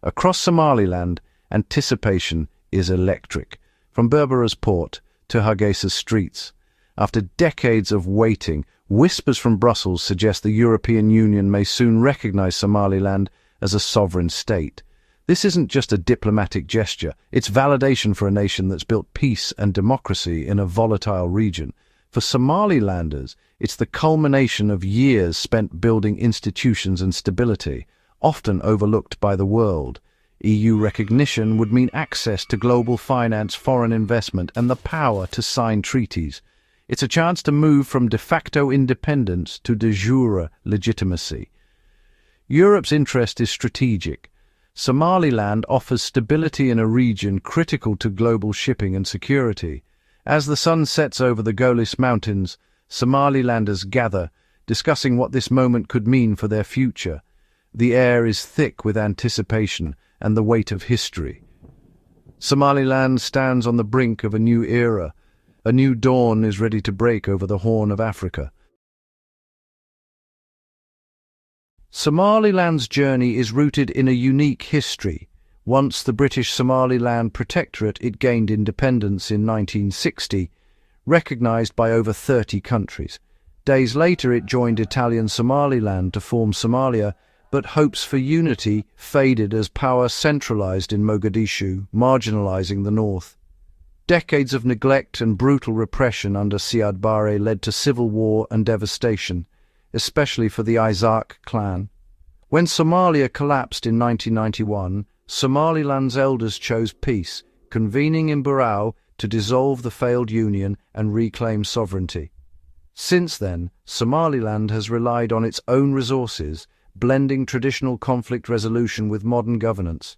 Across Somaliland, anticipation is electric, from Berbera's port to Hargeisa's streets. After decades of waiting, whispers from Brussels suggest the European Union may soon recognize Somaliland as a sovereign state. This isn't just a diplomatic gesture, it's validation for a nation that's built peace and democracy in a volatile region. For Somalilanders, it's the culmination of years spent building institutions and stability, often overlooked by the world. EU recognition would mean access to global finance, foreign investment, and the power to sign treaties. It's a chance to move from de facto independence to de jure legitimacy. Europe's interest is strategic. Somaliland offers stability in a region critical to global shipping and security. As the sun sets over the Golis Mountains, Somalilanders gather, discussing what this moment could mean for their future. The air is thick with anticipation and the weight of history. Somaliland stands on the brink of a new era. A new dawn is ready to break over the Horn of Africa. Somaliland's journey is rooted in a unique history. Once the British Somaliland Protectorate, it gained independence in 1960, recognized by over 30 countries. Days later, it joined Italian Somaliland to form Somalia, but hopes for unity faded as power centralized in Mogadishu, marginalizing the north. Decades of neglect and brutal repression under Siad Barre led to civil war and devastation, especially for the Isaac clan. When Somalia collapsed in 1991, Somaliland's elders chose peace, convening in Berbera to dissolve the failed union and reclaim sovereignty. Since then, Somaliland has relied on its own resources, blending traditional conflict resolution with modern governance.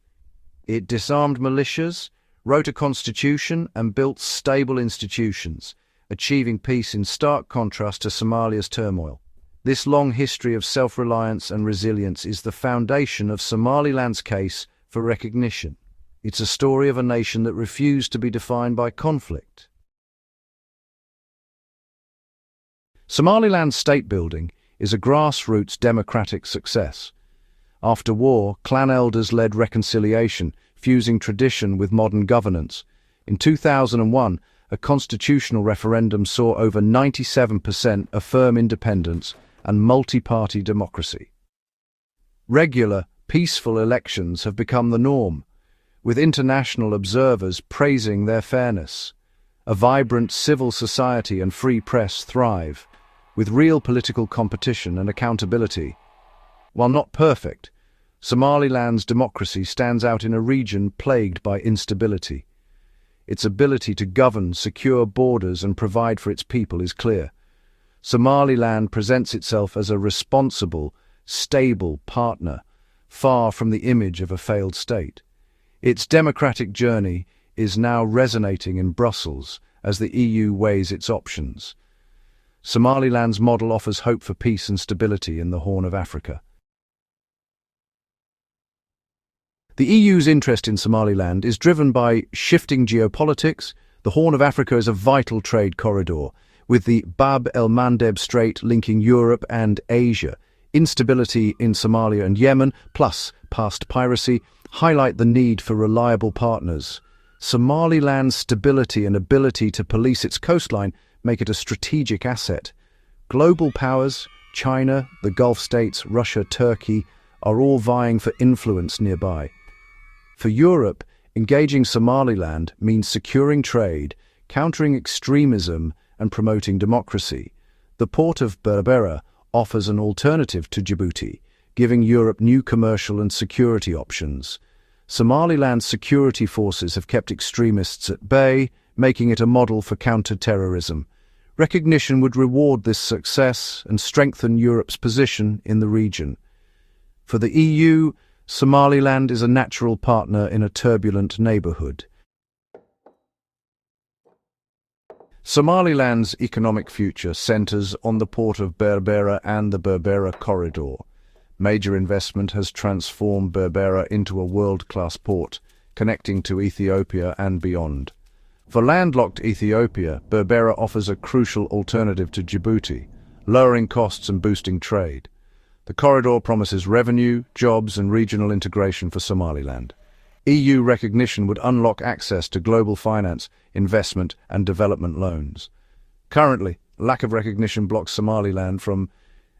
It disarmed militias, wrote a constitution, and built stable institutions, achieving peace in stark contrast to Somalia's turmoil. This long history of self-reliance and resilience is the foundation of Somaliland's case for recognition. It's a story of a nation that refused to be defined by conflict. Somaliland's state-building is a grassroots democratic success. After war, clan elders led reconciliation, fusing tradition with modern governance. In 2001, a constitutional referendum saw over 97% affirm independence and multi-party democracy. Regular, peaceful elections have become the norm, with international observers praising their fairness. A vibrant civil society and free press thrive, with real political competition and accountability. While not perfect, Somaliland's democracy stands out in a region plagued by instability. Its ability to govern, secure borders, and provide for its people is clear. Somaliland presents itself as a responsible, stable partner, far from the image of a failed state. Its democratic journey is now resonating in Brussels as the EU weighs its options. Somaliland's model offers hope for peace and stability in the Horn of Africa. The EU's interest in Somaliland is driven by shifting geopolitics. The Horn of Africa is a vital trade corridor, with the Bab el-Mandeb Strait linking Europe and Asia. Instability in Somalia and Yemen, plus past piracy, highlight the need for reliable partners. Somaliland's stability and ability to police its coastline make it a strategic asset. Global powers, China, the Gulf states, Russia, Turkey, are all vying for influence nearby. For Europe, engaging Somaliland means securing trade, countering extremism, and promoting democracy. The port of Berbera offers an alternative to Djibouti, giving Europe new commercial and security options. Somaliland's security forces have kept extremists at bay, making it a model for counter-terrorism. Recognition would reward this success and strengthen Europe's position in the region. For the EU, Somaliland is a natural partner in a turbulent neighborhood. Somaliland's economic future centers on the port of Berbera and the Berbera corridor. Major investment has transformed Berbera into a world-class port, connecting to Ethiopia and beyond. For landlocked Ethiopia, Berbera offers a crucial alternative to Djibouti, lowering costs and boosting trade. The corridor promises revenue, jobs and regional integration for Somaliland. EU recognition would unlock access to global finance, investment and development loans. Currently, lack of recognition blocks Somaliland from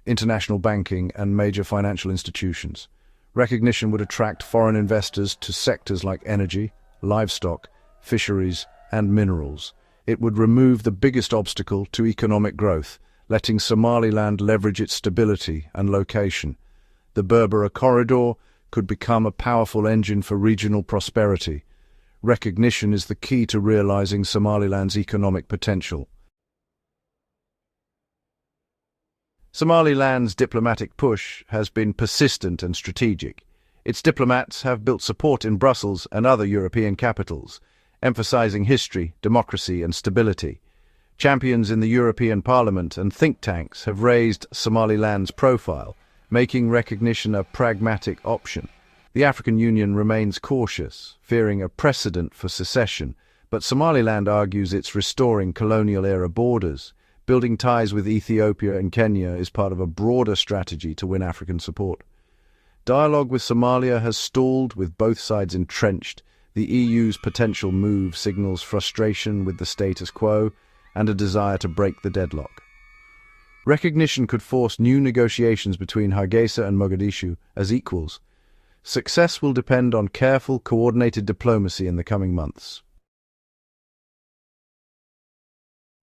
international banking and major financial institutions. Recognition would attract foreign investors to sectors like energy, livestock, fisheries and minerals. It would remove the biggest obstacle to economic growth, letting Somaliland leverage its stability and location. The Berbera corridor could become a powerful engine for regional prosperity. Recognition is the key to realizing Somaliland's economic potential. Somaliland's diplomatic push has been persistent and strategic. Its diplomats have built support in Brussels and other European capitals, emphasizing history, democracy and stability. Champions in the European Parliament and think tanks have raised Somaliland's profile, making recognition a pragmatic option. The African Union remains cautious, fearing a precedent for secession, but Somaliland argues it's restoring colonial-era borders. Building ties with Ethiopia and Kenya is part of a broader strategy to win African support. Dialogue with Somalia has stalled, with both sides entrenched. The EU's potential move signals frustration with the status quo and a desire to break the deadlock. Recognition could force new negotiations between Hargeisa and Mogadishu as equals. Success will depend on careful, coordinated diplomacy in the coming months.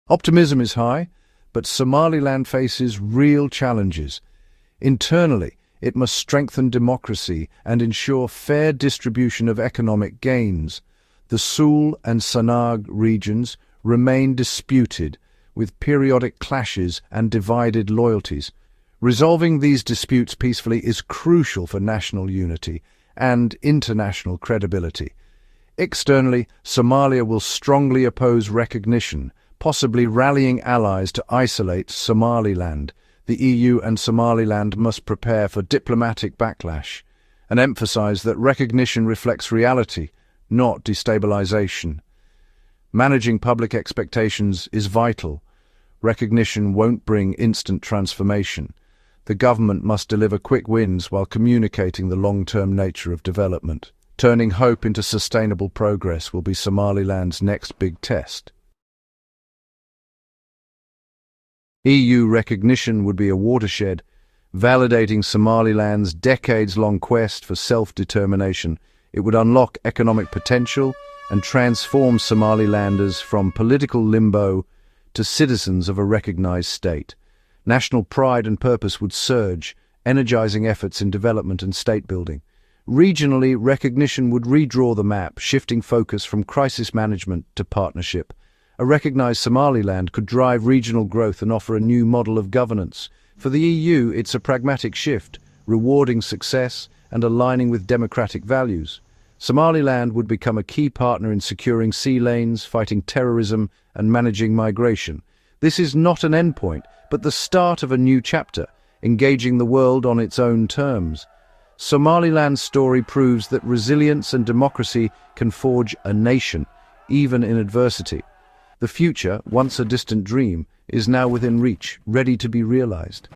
Optimism is high, but Somaliland faces real challenges. Internally, it must strengthen democracy and ensure fair distribution of economic gains. The Sul and Sanag regions remain disputed, with periodic clashes and divided loyalties. Resolving these disputes peacefully is crucial for national unity and international credibility. Externally, Somalia will strongly oppose recognition, possibly rallying allies to isolate Somaliland. The EU and Somaliland must prepare for diplomatic backlash and emphasize that recognition reflects reality, not destabilization. Managing public expectations is vital. Recognition won't bring instant transformation. The government must deliver quick wins while communicating the long-term nature of development. Turning hope into sustainable progress will be Somaliland's next big test. EU recognition would be a watershed, validating Somaliland's decades-long quest for self-determination. It would unlock economic potential and transform Somalilanders from political limbo to citizens of a recognized state. National pride and purpose would surge, energizing efforts in development and state building. Regionally, recognition would redraw the map, shifting focus from crisis management to partnership. A recognized Somaliland could drive regional growth and offer a new model of governance. For the EU, it's a pragmatic shift, rewarding success and aligning with democratic values. Somaliland would become a key partner in securing sea lanes, fighting terrorism, and managing migration. This is not an endpoint, but the start of a new chapter, engaging the world on its own terms. Somaliland's story proves that resilience and democracy can forge a nation, even in adversity. The future, once a distant dream, is now within reach, ready to be realized.